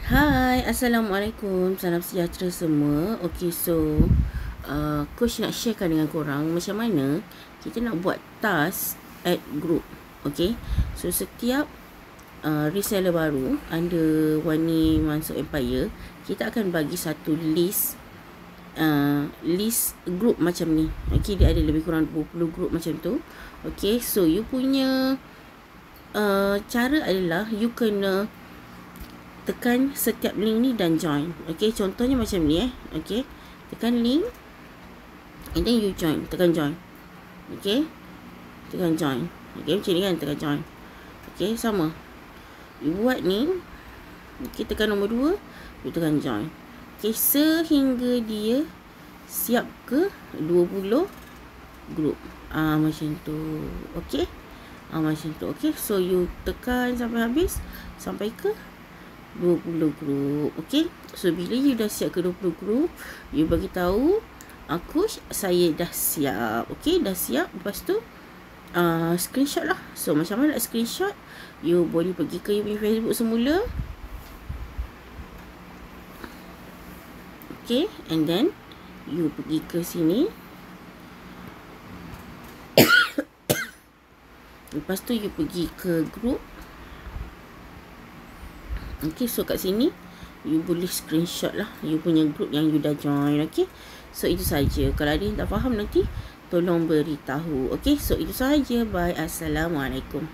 Hai, Assalamualaikum. Salam sejahtera semua. Okay, so Coach nak sharekan dengan korang macam mana kita nak buat task at group. Okay, so setiap reseller baru under Wani Mansur Empire, kita akan bagi satu list group macam ni. Okay, dia ada lebih kurang 20 group macam tu. Okay, so you punya cara adalah you kena tekan setiap link ni dan join. Okay, contohnya macam ni Okay, tekan link and then you join, tekan join. Okay, tekan join. Okay, macam ni kan, tekan join. Okay, sama you buat ni. Okay, tekan nombor 2, you tekan join. Okay, sehingga dia siap ke 20 group. Macam tu. Okay, macam tu. Okay, so you tekan sampai habis, sampai ke 20 group. Okay, so bila you dah siap ke 20 group, you bagi tahu Coach, saya dah siap. Okay, dah siap. Lepas tu screenshot lah. So macam mana nak screenshot? You boleh pergi ke you punya Facebook semula. Okay, and then you pergi ke sini. Lepas tu you pergi ke group. Okay, so kat sini you boleh screenshot lah you punya group yang you dah join. Okay, so itu saja. Kalau ada yang tak faham nanti tolong beritahu. Okay, so itu sahaja. Bye. Assalamualaikum.